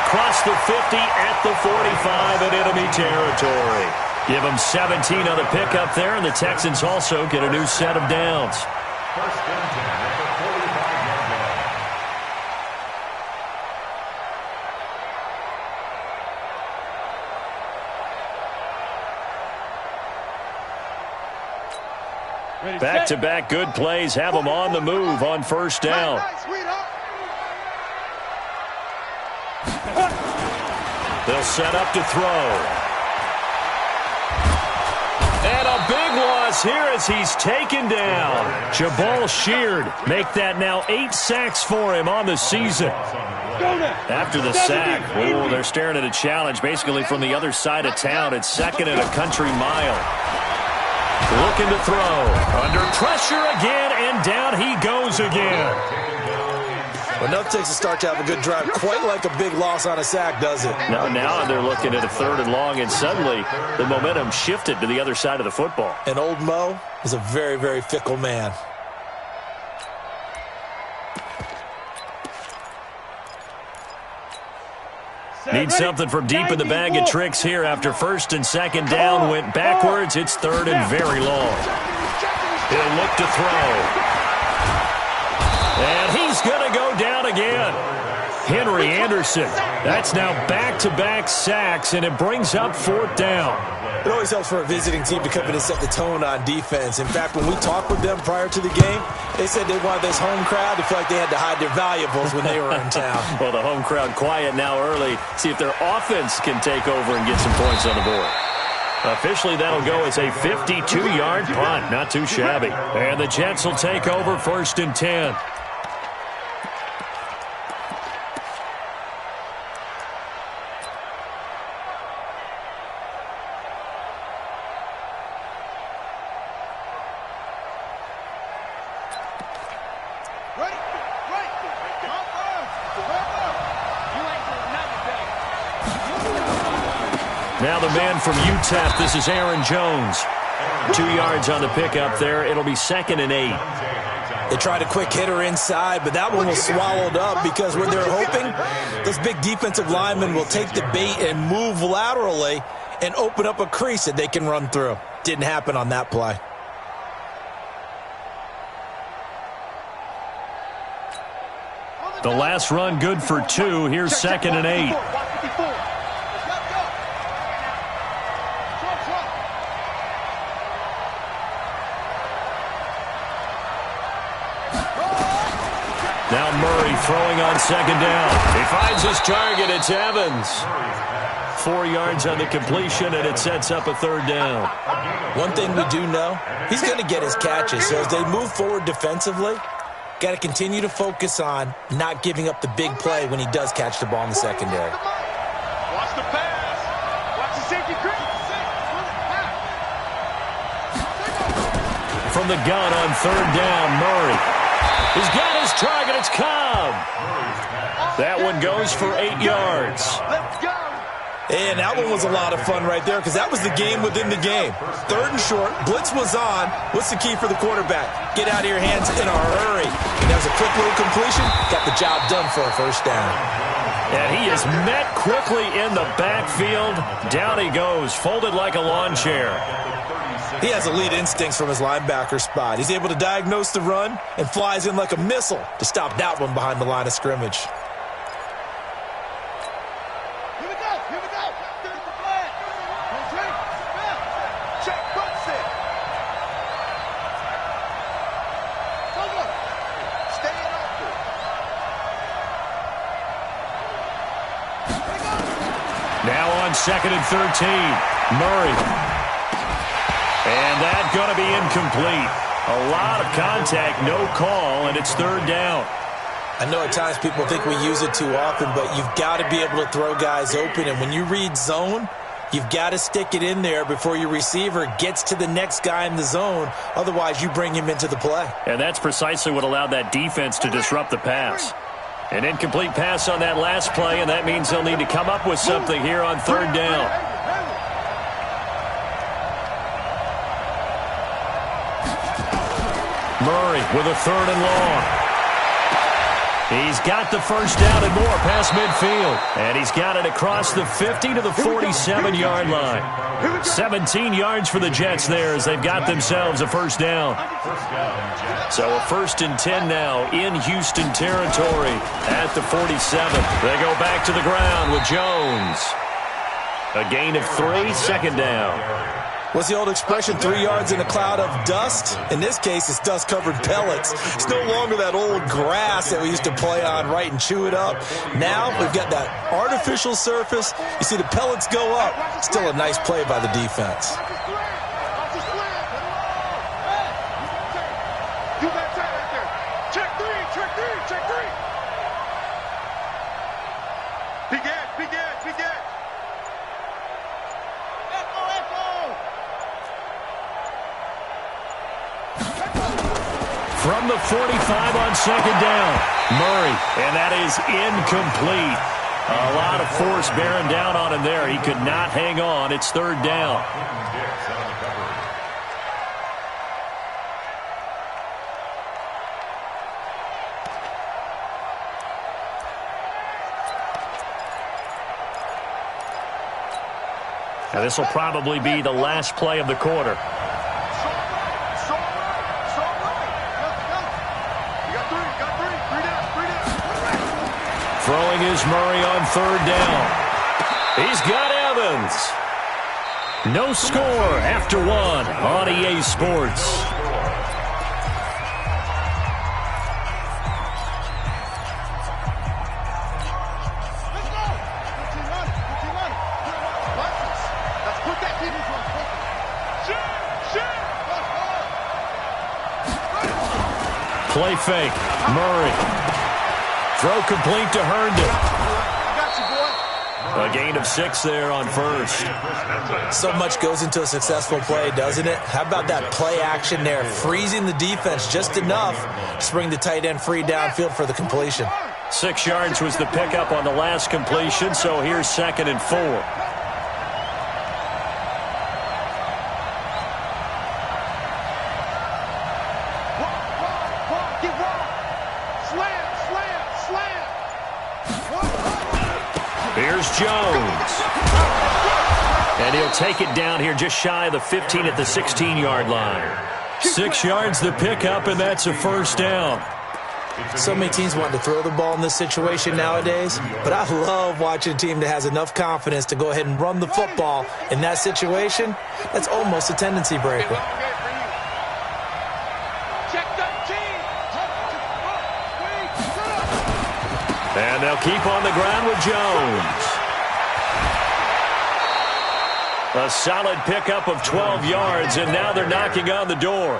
across the 50 at the 45 in enemy territory. Give them 17 on the pickup there, and the Texans also get a new set of downs. First and 10 at the 45-yard line. Back-to-back good plays have them on the move on first down. They'll set up to throw. And a big loss here as he's taken down. Jabal Sheard make that now 8 sacks for him on the season. After the sack, they're staring at a challenge basically from the other side of town. It's second and a country mile. Looking to throw. Under pressure again, and down he goes again. Well, enough takes a start to have a good drive. Quite like a big loss on a sack, does it? Now they're looking at a 3rd and long, and suddenly the momentum shifted to the other side of the football. And old Mo is a very, very fickle man. Need something from deep in the bag of tricks here after 1st and 2nd down. Went backwards. It's 3rd and very long. He'll look to throw. And he's going to go down again. Henry Anderson. That's now back-to-back sacks, and it brings up 4th down. It always helps for a visiting team to come in and set the tone on defense. In fact, when we talked with them prior to the game, they said they wanted this home crowd to feel like they had to hide their valuables when they were in town. Well, the home crowd quiet now early. See if their offense can take over and get some points on the board. Officially, that'll go as a 52-yard punt. Not too shabby. And the Jets will take over 1st and 10. Now the man from UTEP, this is Aaron Jones. 2 yards on the pickup there. It'll be 2nd and 8. They tried a quick hitter inside, but that one was swallowed up because what they're hoping, those big defensive linemen will take the bait and move laterally and open up a crease that they can run through. Didn't happen on that play. The last run good for 2. Here's 2nd and 8. Now Murray throwing on 2nd down. He finds his target. It's Evans. 4 yards on the completion, and it sets up a 3rd down. One thing we do know, he's going to get his catches. So as they move forward defensively, got to continue to focus on not giving up the big play when he does catch the ball in the secondary. Watch the pass. Watch the safety creep. From the gun on 3rd down, Murray. He's got his target. It's Cobb. That one goes for 8 yards. Let's go. And that one was a lot of fun right there because that was the game within the game. 3rd and short. Blitz was on. What's the key for the quarterback? Get out of your hands in a hurry. And that was a quick little completion. Got the job done for a 1st down. And he is met quickly in the backfield. Down he goes, folded like a lawn chair. He has elite instincts from his linebacker spot. He's able to diagnose the run and flies in like a missile to stop that one behind the line of scrimmage. Here we go. Here we go. There's the flag. Check, box it. Go. Stay in open. Now on 2nd and 13. Murray. And that's going to be incomplete. A lot of contact, no call, and it's 3rd down. I know at times people think we use it too often, but you've got to be able to throw guys open. And when you read zone, you've got to stick it in there before your receiver gets to the next guy in the zone. Otherwise, you bring him into the play. And that's precisely what allowed that defense to disrupt the pass. An incomplete pass on that last play, and that means they'll need to come up with something here on 3rd down. Murray with a 3rd and long. He's got the first down and more past midfield. And he's got it across the 50 to the 47-yard line. 17 yards for the Jets there as they've got themselves a first down. So a 1st and 10 now in Houston territory at the 47. They go back to the ground with Jones. A gain of 3, second down. What's the old expression, 3 yards in a cloud of dust? In this case, it's dust-covered pellets. It's no longer that old grass that we used to play on, right, and chew it up. Now we've got that artificial surface. You see the pellets go up. Still a nice play by the defense. From the 45 on second down, Murray, and that is incomplete. A lot of force bearing down on him there. He could not hang on. It's third down. Now this will probably be the last play of the quarter. Throwing is Murray on third down. He's got Evans. No score after 1 on EA Sports. Play fake. Murray. Throw complete to Herndon. A gain of 6 there on first. So much goes into a successful play, doesn't it? How about that play action there? Freezing the defense just enough to bring the tight end free downfield for the completion. 6 yards was the pickup on the last completion, so here's 2nd and 4. Here's Jones. And he'll take it down here just shy of the 15 at the 16-yard line. 6 yards the pickup, and that's a first down. So many teams want to throw the ball in this situation nowadays, but I love watching a team that has enough confidence to go ahead and run the football in that situation. That's almost a tendency breaker. And they'll keep on the ground with Jones. A solid pickup of 12 yards, and now they're knocking on the door.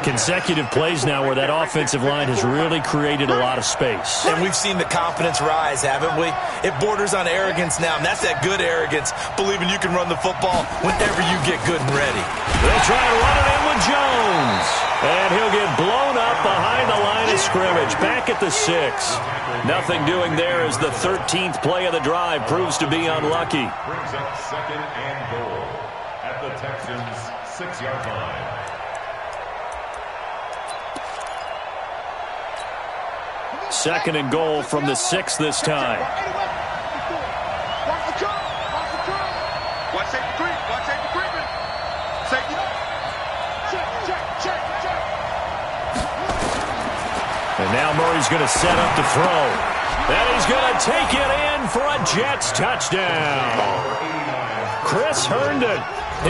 Consecutive plays now where that offensive line has really created a lot of space. And we've seen the confidence rise, haven't we? It borders on arrogance now, and that's that good arrogance, believing you can run the football whenever you get good and ready. They'll try to run it in with Jones. And he'll get blown up behind the line of scrimmage, back at the 6. Nothing doing there as the 13th play of the drive proves to be unlucky. Brings up 2nd and goal at the Texans' 6-yard line. Second and goal from the 6 this time. Watch safety creep. Watch safety creeping. Safety. Check. And now Murray's going to set up to throw. And he's going to take it in for a Jets touchdown. Chris Herndon,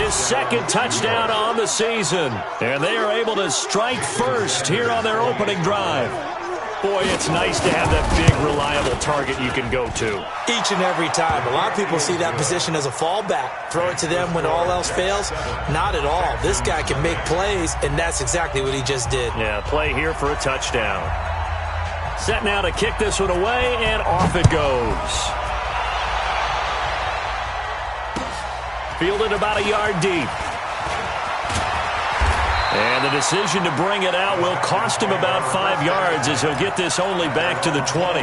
his 2nd touchdown on the season. And they are able to strike first here on their opening drive. Boy, it's nice to have that big, reliable target you can go to. Each and every time. A lot of people see that position as a fallback. Throw it to them when all else fails. Not at all. This guy can make plays, and that's exactly what he just did. Yeah, play here for a touchdown. Set now to kick this one away, and off it goes. Fielded about a yard deep. And the decision to bring it out will cost him about 5 yards as he'll get this only back to the 20.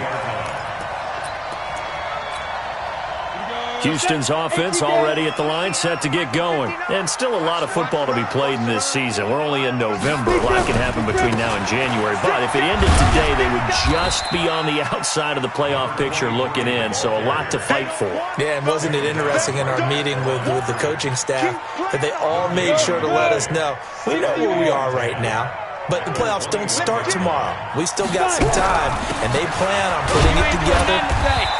Houston's offense already at the line, set to get going. And still a lot of football to be played in this season. We're only in November. A lot can happen between now and January. But if it ended today, they would just be on the outside of the playoff picture looking in. So a lot to fight for. Yeah, and wasn't it interesting in our meeting with the coaching staff that they all made sure to let us know, we know where we are right now. But the playoffs don't start tomorrow. We still got some time, and they plan on putting it together,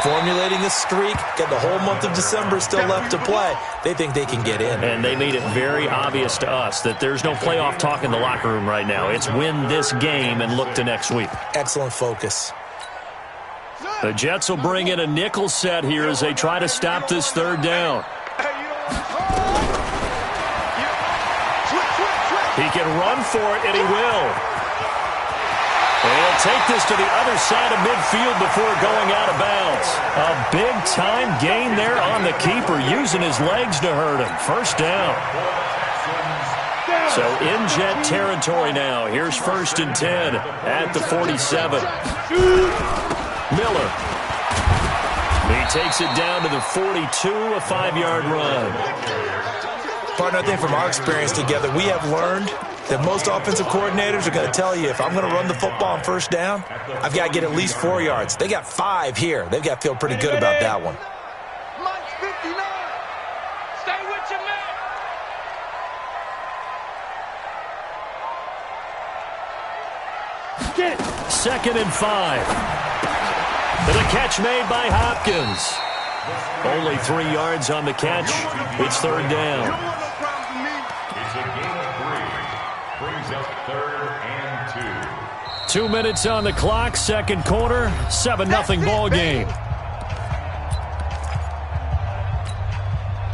formulating a streak, got the whole month of December still left to play. They think they can get in. And they made it very obvious to us that there's no playoff talk in the locker room right now. It's win this game and look to next week. Excellent focus. The Jets will bring in a nickel set here as they try to stop this third down. He can run for it, and he will. And he'll take this to the other side of midfield before going out of bounds. A big-time gain there on the keeper, using his legs to hurt him. First down. So in Jet territory now. Here's 1st and 10 at the 47. Miller. He takes it down to the 42, a 5-yard run. Partner, I think from our experience together, we have learned that most offensive coordinators are going to tell you, if I'm going to run the football on first down, I've got to get at least 4 yards. They got 5 here. They've got to feel pretty good about that one. Second and 5. And a catch made by Hopkins. Only 3 yards on the catch. It's third down. It's a gain of 3. Brings up 3rd and 2. 2 minutes on the clock, second quarter, 7-0 ball game.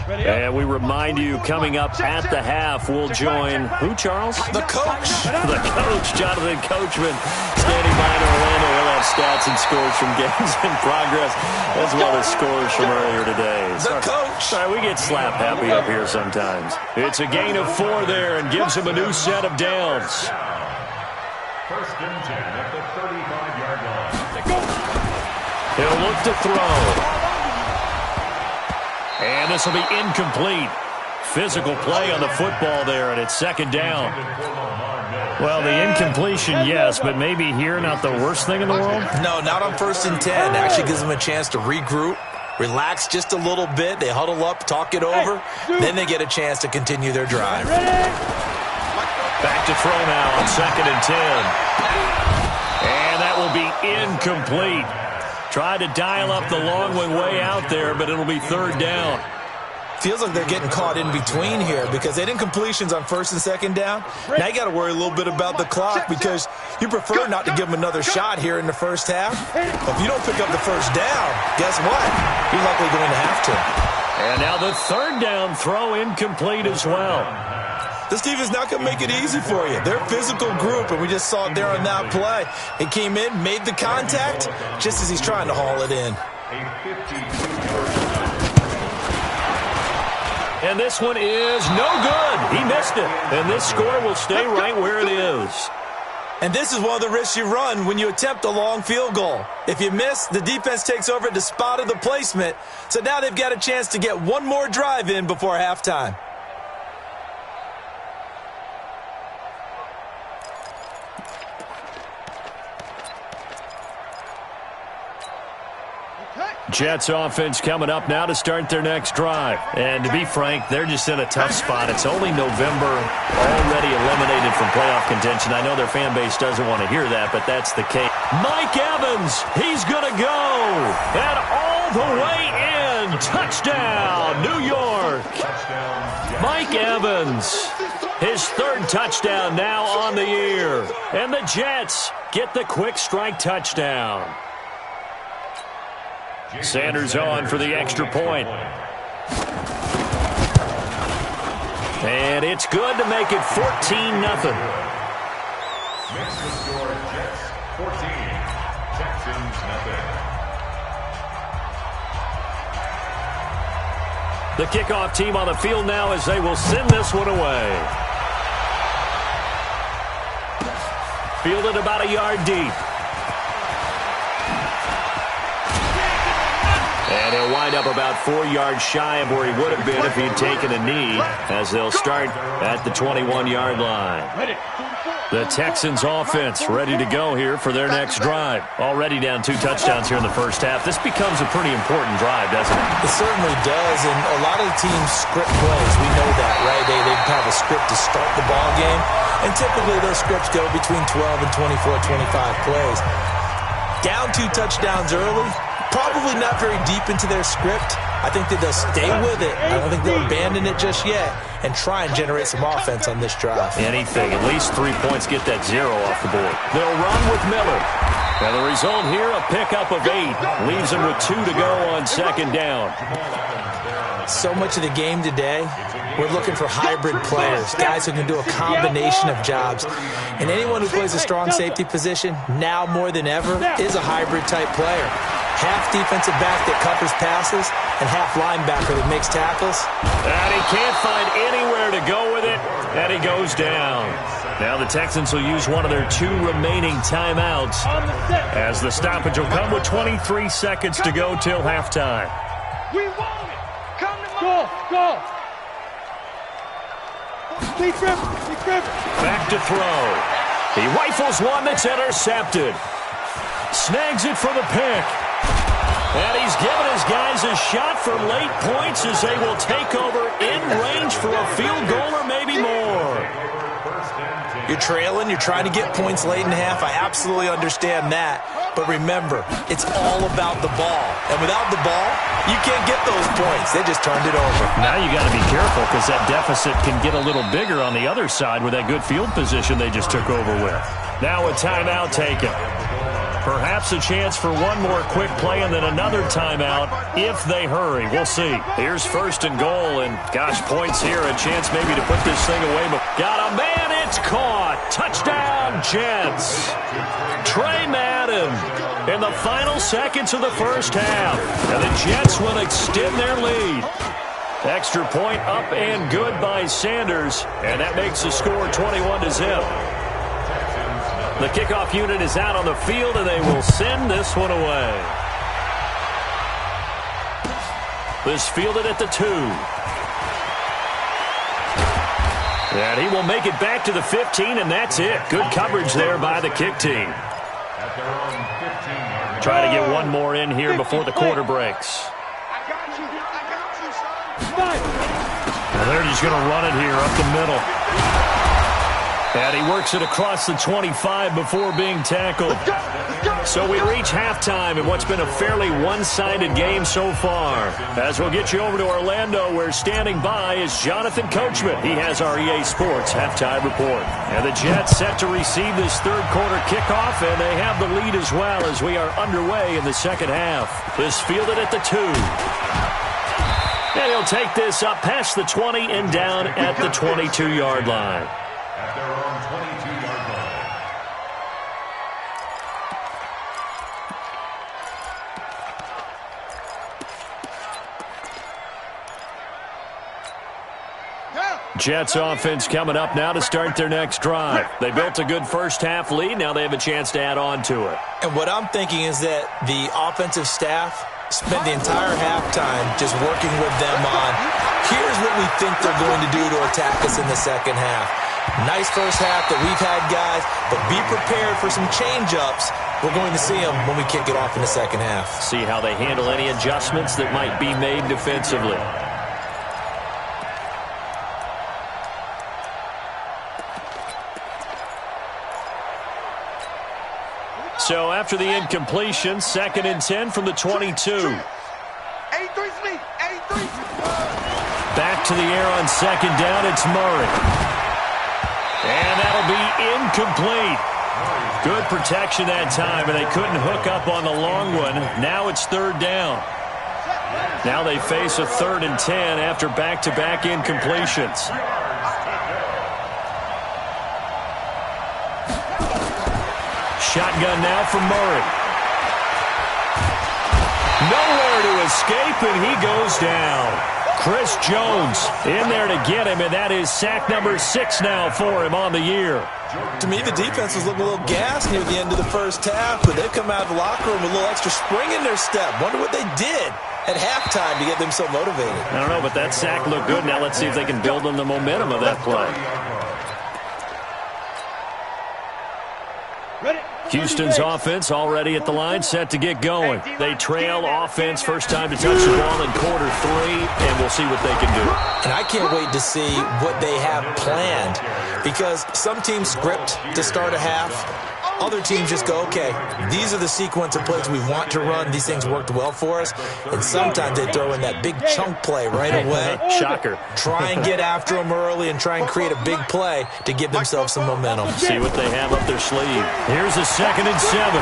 And we remind you, coming up at the half, we'll join who, Charles? The coach. The coach, Jonathan Coachman, standing by in Orlando. We'll have stats and scores from games in progress, as well as scores from earlier today. The coach. Sorry, we get slap happy up here sometimes. It's a gain of 4 there and gives him a new set of downs. 1st and 10 at the 35-yard line. He'll look to throw. And this will be incomplete. Physical play on the football there, and it's second down. Well, the incompletion, yes, but maybe here not the worst thing in the world? No, not on 1st and 10. Actually gives them a chance to regroup, relax just a little bit. They huddle up, talk it over. Then they get a chance to continue their drive. Back to throw now on 2nd and 10. And that will be incomplete. Tried to dial up the long one way out there, but it'll be third down. Feels like they're getting caught in between here because they did incompletions on 1st and 2nd down. Now you got to worry a little bit about the clock because you prefer not to give them another shot here in the first half. If you don't pick up the first down, guess what? You're likely going to have to. And now the third down throw incomplete as well. This defense not going to make it easy for you. They're a physical group, and we just saw it there on that play. He came in, made the contact, just as he's trying to haul it in. And this one is no good. He missed it. And this score will stay right where it is. And this is one of the risks you run when you attempt a long field goal. If you miss, the defense takes over at the spot of the placement. So now they've got a chance to get one more drive in before halftime. Jets offense coming up now to start their next drive. And to be frank, they're just in a tough spot. It's only November, already eliminated from playoff contention. I know their fan base doesn't want to hear that, but that's the case. Mike Evans, he's going to go. And all the way in. Touchdown, New York. Mike Evans, his third touchdown now on the year. And the Jets get the quick strike touchdown. Sanders on for the extra point. And it's good to make it 14-0. Makes the score Jets 14, Texans nothing. The kickoff team on the field now as they will send this one away. Fielded about a yard deep. And he'll wind wind up about 4 yards shy of where he would have been if he had taken a knee, as they'll start at the 21-yard line. The Texans offense ready to go here for their next drive. Already down 2 touchdowns here in the first half. This becomes a pretty important drive, doesn't it? It certainly does, and a lot of the teams script plays. We know that, right? They have a script to start the ball game, and typically those scripts go between 12 and 24, 25 plays. Down 2 touchdowns early, probably not very deep into their script. I think that they'll stay with it. I don't think they'll abandon it just yet and try and generate some offense on this drive. Anything. At least 3 points get that 0 off the board. They'll run with Miller. And the result here, a pickup of 8. Leaves them with 2 to go on second down. So much of the game today, we're looking for hybrid players, guys who can do a combination of jobs. And anyone who plays a strong safety position, now more than ever, is a hybrid-type player. Half defensive back that covers passes and half linebacker that makes tackles. And he can't find anywhere to go with it, and he goes down. Now the Texans will use one of their 2 remaining timeouts, as the stoppage will come with 23 seconds to go till halftime. We want it. Come to go. Back to throw. He rifles one that's intercepted. Snags it for the pick. And he's given his guys a shot for late points as they will take over in range for a field goal or maybe more. You're trailing. You're trying to get points late in half. I absolutely understand that. But remember, it's all about the ball. And without the ball, you can't get those points. They just turned it over. Now you got to be careful because that deficit can get a little bigger on the other side with that good field position they just took over with. Now a timeout taken. Perhaps a chance for one more quick play and then another timeout if they hurry. We'll see. Here's 1st and goal, and gosh, points here. A chance maybe to put this thing away. But got a man. It's caught. Touchdown, Jets. Trey Madden in the final seconds of the first half. And the Jets will extend their lead. Extra point up and good by Sanders. And that makes the score 21-0. The kickoff unit is out on the field, and they will send this one away. This fielded at the 2. And he will make it back to the 15, and that's it. Good coverage there by the kick team. Try to get one more in here before the quarter breaks. And they're just going to run it here up the middle. And he works it across the 25 before being tackled. So we reach halftime in what's been a fairly one-sided game so far. As we'll get you over to Orlando, where standing by is Jonathan Coachman. He has our EA Sports halftime report. And the Jets set to receive this third-quarter kickoff, and they have the lead as well as we are underway in the second half. This fielded at the 2. And he'll take this up past the 20 and down at the 22-yard line. At their own 22-yard line. Jets offense coming up now to start their next drive. They built a good first-half lead. Now they have a chance to add on to it. And what I'm thinking is that the offensive staff spent the entire halftime just working with them on, here's what we think they're going to do to attack us in the second half. Nice first half that we've had, guys, but be prepared for some change-ups. We're going to see them when we kick it off in the second half. See how they handle any adjustments that might be made defensively. So after the incompletion, 2nd and 10 from the 22. Back to the air on 2nd down, it's Murray. And that'll be incomplete. Good protection that time, and they couldn't hook up on the long one. Now it's 3rd down. Now they face a 3rd and 10 after back-to-back incompletions. Shotgun now from Murray. Nowhere to escape, and he goes down. Chris Jones in there to get him, and that is sack number 6 now for him on the year. To me, the defense was looking a little gassed near the end of the first half, but they've come out of the locker room with a little extra spring in their step. Wonder what they did at halftime to get them so motivated. I don't know, but that sack looked good. Now let's see if they can build on the momentum of that play. Houston's offense already at the line, set to get going. They trail offense, first time to touch the ball in quarter 3, and we'll see what they can do. And I can't wait to see what they have planned, because some teams script to start a half. Other teams just go, okay, these are the sequence of plays we want to run. These things worked well for us. And sometimes they throw in that big chunk play right away. Shocker. Try and get after them early and try and create a big play to give themselves some momentum. See what they have up their sleeve. Here's a 2nd and 7.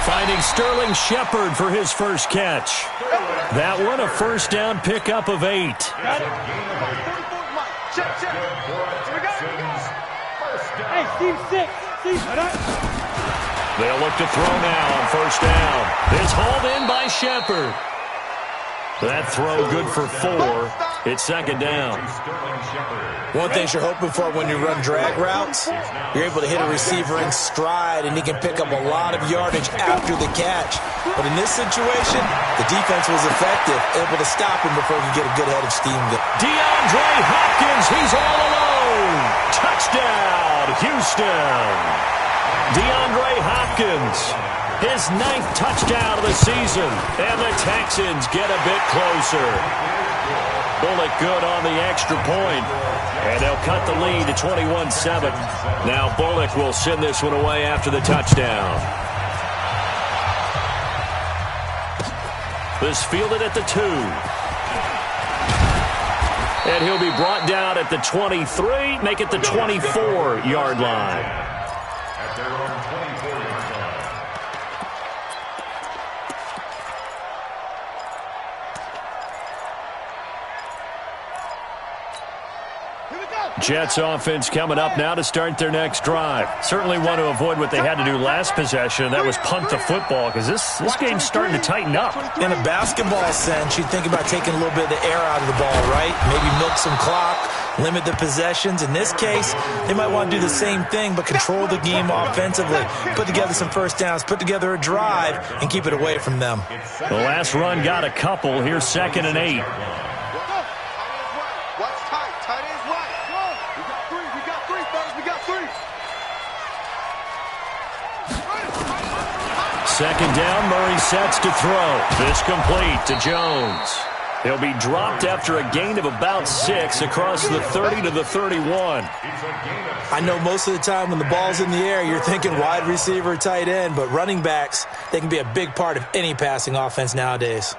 Finding Sterling Shepard for his first catch. That one, a first down pickup of 8. Hey, Steve, 6. They'll look to throw now on first down. It's hauled in by Shepard. That throw good for 4. It's 2nd down. One thing you're hoping for when you run drag routes, you're able to hit a receiver in stride, and he can pick up a lot of yardage after the catch. But in this situation, the defense was effective, able to stop him before he could get a good head of steam. DeAndre Hopkins, he's all alone. Touchdown, Houston. DeAndre Hopkins, his 9th touchdown of the season, and the Texans get a bit closer. Bullock good on the extra point, and they'll cut the lead to 21-7. Now Bullock will send this one away after the touchdown. This fielded at the 2. And he'll be brought down at the 23, make it the 24-yard line. At their own 24-yard line. Jets offense coming up now to start their next drive. Certainly want to avoid what they had to do last possession, and that was punt the football, because this game's starting to tighten up. In a basketball sense, you think about taking a little bit of the air out of the ball, right? Maybe milk some clock, limit the possessions. In this case, they might want to do the same thing, but control the game offensively. Put together some first downs, put together a drive, and keep it away from them. The last run got a couple. Here's 2nd and 8. Second down, Murray sets to throw. This complete to Jones. He'll be dropped after a gain of about 6 across the 30 to the 31. I know most of the time when the ball's in the air, you're thinking wide receiver, tight end, but running backs, they can be a big part of any passing offense nowadays.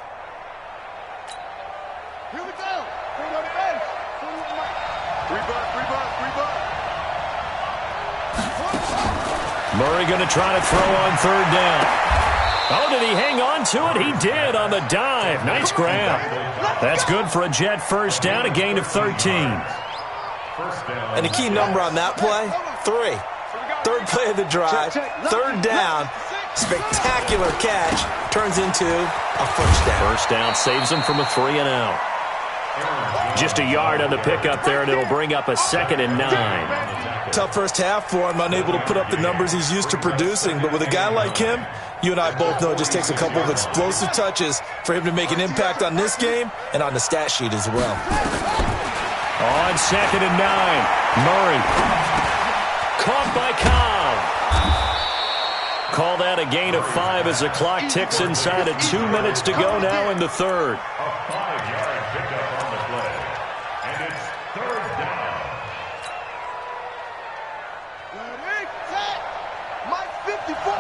Here we go. Murray going to try to throw on 3rd down. Oh, did he hang on to it? He did on the dive. Nice grab. That's good for a Jet first down, a gain of 13. And the key number on that play, 3. 3rd play of the drive, 3rd down, spectacular catch, turns into a first down. First down saves him from a 3 and out. Just a yard on the pickup there, and it'll bring up a 2nd and 9. Tough first half for him, unable to put up the numbers he's used to producing. But with a guy like him, you and I both know it just takes a couple of explosive touches for him to make an impact on this game and on the stat sheet as well. On 2nd and 9, Murray. Caught by Cobb. Call that a gain of 5 as the clock ticks inside of 2 minutes to go now in the 3rd. A 5-yard pickup on the play. And it's 3rd down. Mike 54.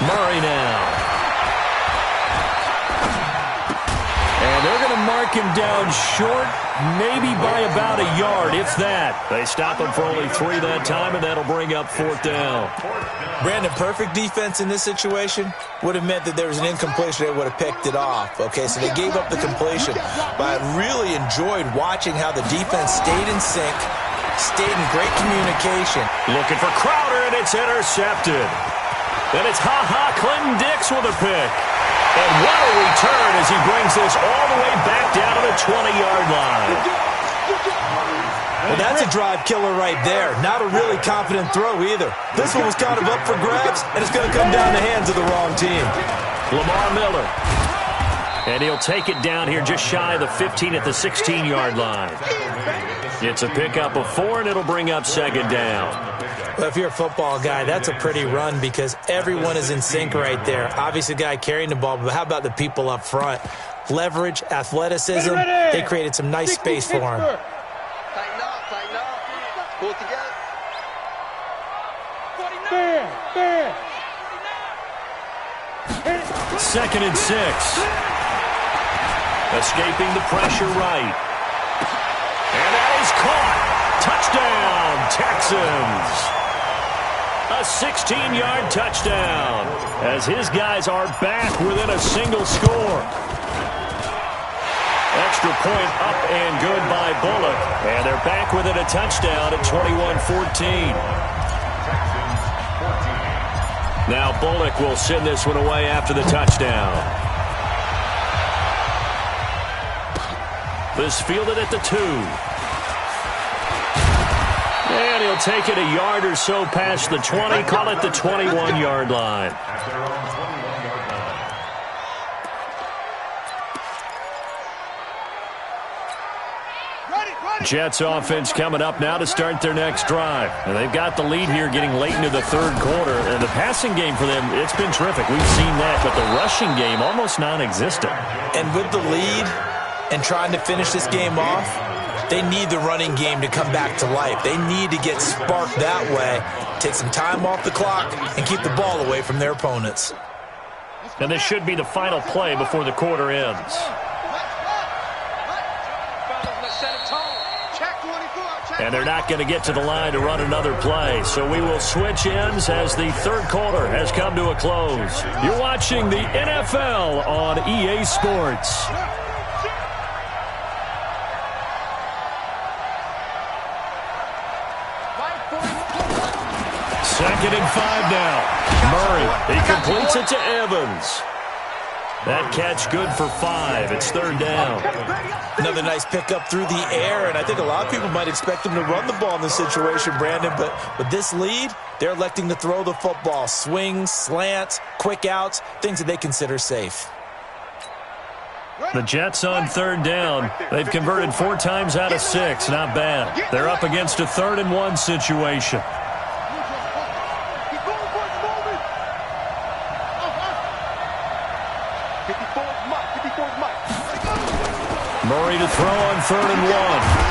Murray now. And they're going to mark him down short, maybe by about a yard, if that. They stop him for only 3 that time, and that'll bring up 4th down. Brandon, perfect defense in this situation would have meant that there was an incompletion. They would have picked it off. Okay, so they gave up the completion. But I really enjoyed watching how the defense stayed in sync, stayed in great communication. Looking for Crowder, and it's intercepted. And it's Clinton Dix with a pick. And what a return as he brings this all the way back down to the 20-yard line. Well, that's a drive killer right there. Not a really confident throw either. This one was kind of up for grabs, and it's going to come down the hands of the wrong team. Lamar Miller. And he'll take it down here just shy of the 15 at the 16-yard line. It's a pickup of 4, and it'll bring up second down. Well, if you're a football guy, that's a pretty run because everyone is in sync right there. Obviously, the guy carrying the ball, but how about the people up front? Leverage, athleticism, they created some nice space for him. Tighten up. Pull it together. Fair. 2nd and 6. Escaping the pressure right. And that is caught. Touchdown, Texans. A 16-yard touchdown as his guys are back within a single score. Extra point up and good by Bullock. And they're back within a touchdown at 21-14. Now Bullock will send this one away after the touchdown. This fielded at the 2. And he'll take it a yard or so past the 20, call it the 21-yard line. Jets offense coming up now to start their next drive. And they've got the lead here getting late into the third quarter. And the passing game for them, it's been terrific. We've seen that, but the rushing game almost non-existent. And with the lead and trying to finish this game off, they need the running game to come back to life. They need to get sparked that way, take some time off the clock, and keep the ball away from their opponents. And this should be the final play before the quarter ends. And they're not going to get to the line to run another play. So we will switch ends as the third quarter has come to a close. You're watching the NFL on EA Sports. Second and 5 now. Murray, he completes it to Evans. That catch good for 5. It's third down. Another nice pickup through the air, and I think a lot of people might expect them to run the ball in this situation, Brandon, but with this lead, they're electing to throw the football. Swings, slants, quick outs, things that they consider safe. The Jets on third down. They've converted 4 times out of 6. Not bad. They're up against a 3rd and 1 situation. Murray to throw on 3rd and 1.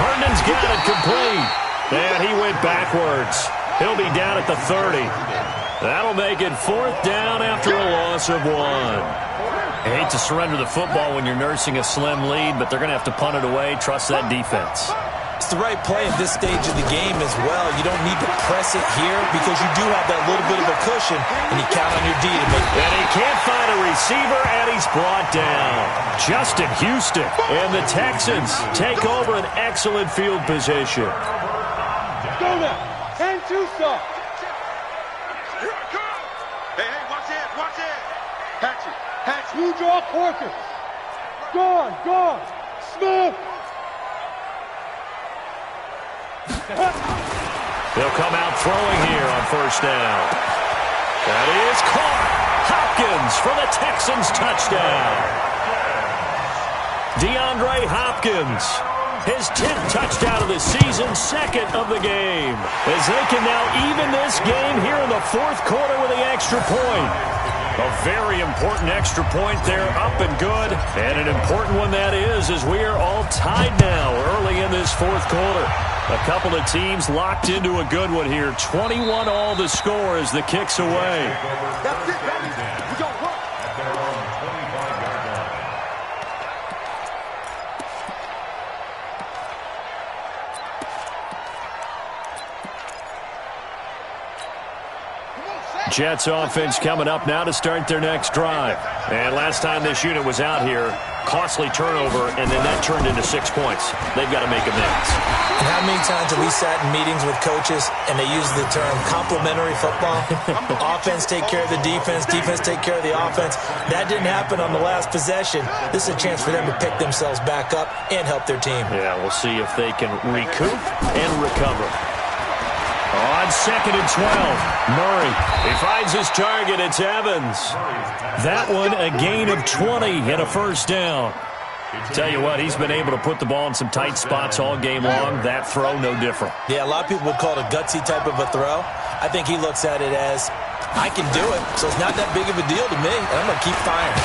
Herndon's got it complete. And he went backwards. He'll be down at the 30. That'll make it 4th down after a loss of 1. I hate to surrender the football when you're nursing a slim lead, but they're going to have to punt it away. Trust that defense. It's the right play at this stage of the game as well. You don't need to press it here because you do have that little bit of a cushion, and you count on your D to make it. And he can't find a receiver, and he's brought down. Justin Houston. And the Texans take over an excellent field position. Go now. 10-2 stop. Here I come. Hey, watch it. Hatch it. You draw Corkins. Gone. Smith. They'll come out throwing here on 1st down. That is caught. Hopkins for the Texans touchdown. DeAndre Hopkins, his 10th touchdown of the season, 2nd of the game. As they can now even this game here in the 4th quarter with the extra point. A very important extra point there, up and good. And an important one that is, as we are all tied now early in this 4th quarter. A couple of teams locked into a good one here. 21 all the score as the kick's away. That's it, baby. We got work. Come on, Jets offense coming up now to start their next drive. And last time this unit was out here, costly turnover, and then that turned into 6 points. They've got to make amends. And how many times have we sat in meetings with coaches and they use the term complementary football? Offense take care of the defense, defense take care of the offense. That didn't happen on the last possession. This is a chance for them to pick themselves back up and help their team. Yeah, we'll see if they can recoup and recover. On 2nd and 12, Murray. He finds his target. It's Evans. That one, a gain of 20 and a first down. Tell you what, he's been able to put the ball in some tight spots all game long. That throw, no different. Yeah, a lot of people would call it a gutsy type of a throw. I think he looks at it as, I can do it, so it's not that big of a deal to me, and I'm going to keep firing.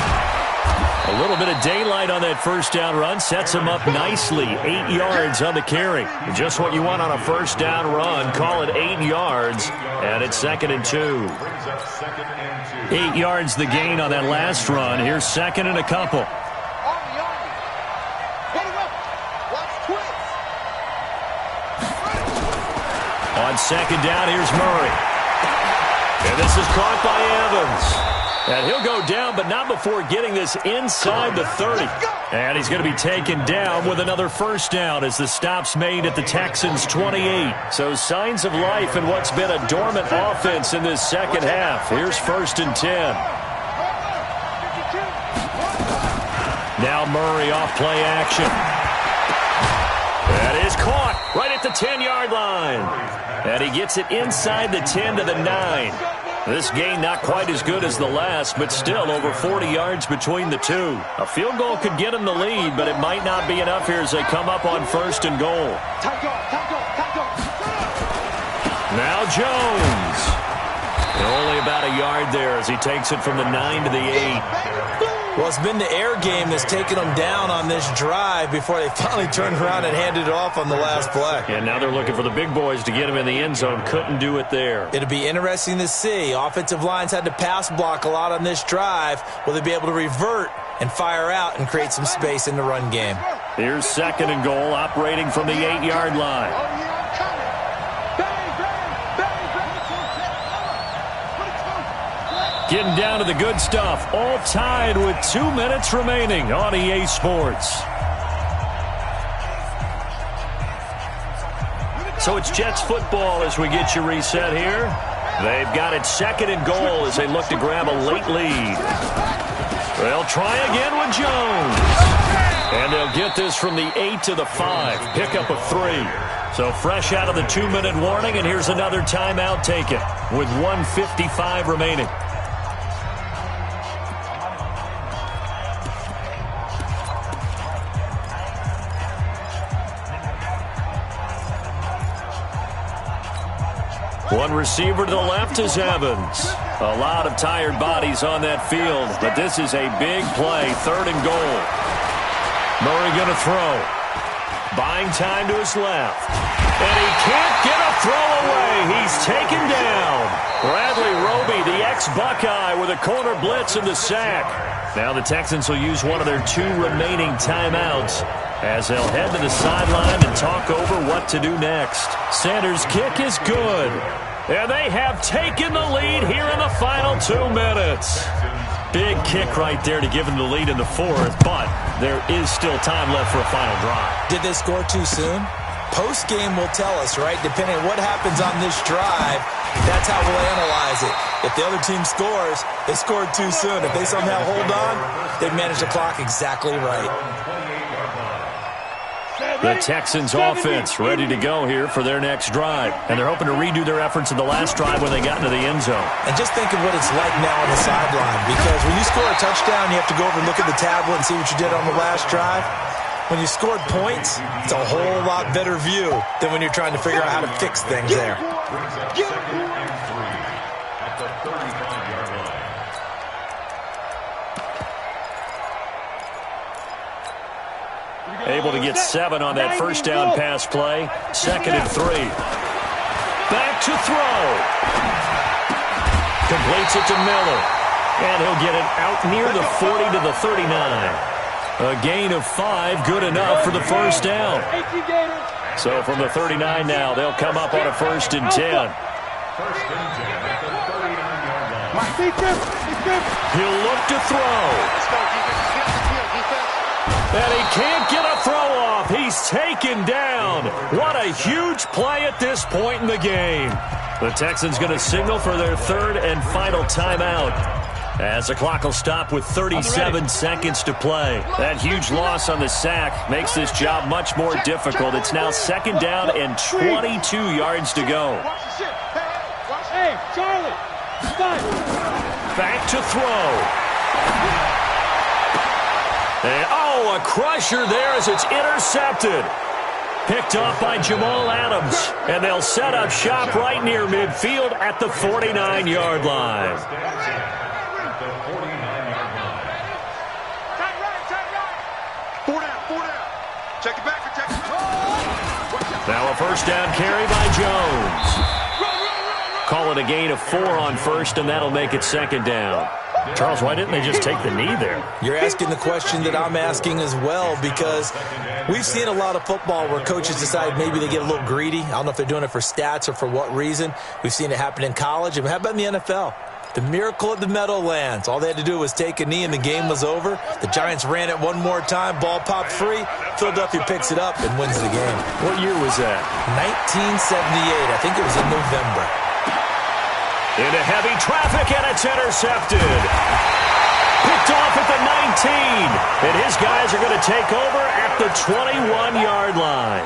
A little bit of daylight on that first down run sets him up nicely. 8 yards on the carry. Just what you want on a first down run. Call it 8 yards, and it's 2nd and 2. 8 yards the gain on that last run. Here's 2nd and a couple. On 2nd down, here's Murray. And this is caught by Evans. And he'll go down, but not before getting this inside the 30. And he's going to be taken down with another first down as the stop's made at the Texans' 28. So signs of life in what's been a dormant offense in this second half. Here's 1st and 10. Now Murray off play action. That is caught right at the 10-yard line. And he gets it inside the 10 to the 9. This gain not quite as good as the last, but still over 40 yards between the two. A field goal could get him the lead, but it might not be enough here as they come up on 1st and goal. Now Jones. Only about a yard there as he takes it from the 9 to the 8. Well, it's been the air game that's taken them down on this drive before they finally turned around and handed it off on the last play. And now they're looking for the big boys to get him in the end zone. Couldn't do it there. It'll be interesting to see. Offensive lines had to pass block a lot on this drive. Will they be able to revert and fire out and create some space in the run game? Here's 2nd and goal, operating from the 8-yard line. Getting down to the good stuff. All tied with 2 minutes remaining on EA Sports. So it's Jets football as we get you reset here. They've got it 2nd and goal as they look to grab a late lead. They'll try again with Jones. And they'll get this from the 8 to the 5. Pick up of 3. So fresh out of the 2-minute warning, and here's another timeout taken with 1:55 remaining. One receiver to the left is Evans. A lot of tired bodies on that field, but this is a big play, 3rd and goal. Murray going to throw. Buying time to his left. And he can't get a throw away. He's taken down. Bradley Roby, the ex-Buckeye, with a corner blitz and the sack. Now the Texans will use one of their 2 remaining timeouts as they'll head to the sideline and talk over what to do next. Sanders' kick is good. And they have taken the lead here in the final 2 minutes. Big kick right there to give them the lead in the 4th, but there is still time left for a final drive. Did they score too soon? Post-game will tell us, right? Depending on what happens on this drive, that's how we'll analyze it. If the other team scores, they scored too soon. If they somehow hold on, they've managed the clock exactly right. The Texans offense ready to go here for their next drive. And they're hoping to redo their efforts in the last drive when they got into the end zone. And just think of what it's like now on the sideline. Because when you score a touchdown, you have to go over and look at the tablet and see what you did on the last drive. When you scored points, it's a whole lot better view than when you're trying to figure out how to fix things there. Able to get 7 on that first down pass play. 2nd and 3. Back to throw. Completes it to Miller. And he'll get it out near the 40 to the 39. A gain of 5, good enough for the first down. So from the 39 now, they'll come up on a 1st and 10. He'll look to throw. Let's go, defense. Get the field, defense. And he can't get a throw off. He's taken down. What a huge play at this point in the game. The Texans going to signal for their third and final timeout, as the clock will stop with 37 seconds to play. That huge loss on the sack makes this job much more difficult. It's now second down and 22 yards to go. Hey, Charlie. Back to throw. And, oh, a crusher there as it's intercepted. Picked off by Jamal Adams. And they'll set up shop right near midfield at the 49-yard line. Four down. Check it back. Now a first down carry by Jones. Call it a gain of 4 on first, and that'll make it second down. Charles, why didn't they just take the knee there? You're asking the question that I'm asking as well, because we've seen a lot of football where coaches decide maybe they get a little greedy. I don't know if they're doing it for stats or for what reason. We've seen it happen in college. And how about in the NFL? The miracle of the Meadowlands. All they had to do was take a knee and the game was over. The Giants ran it one more time. Ball popped free. Philadelphia picks it up and wins the game. What year was that? 1978. I think it was in November. Into heavy traffic, and it's intercepted. Picked off at the 19. And his guys are going to take over at the 21-yard line.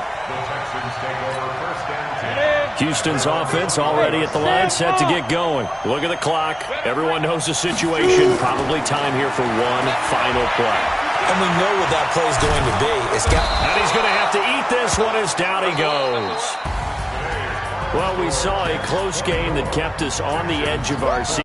Houston's offense already at the line, set to get going. Look at the clock. Everyone knows the situation. Probably time here for one final play. And we know what that play is going to be. And he's going to have to eat this one as down he goes. Well, we saw a close game that kept us on the edge of our seat.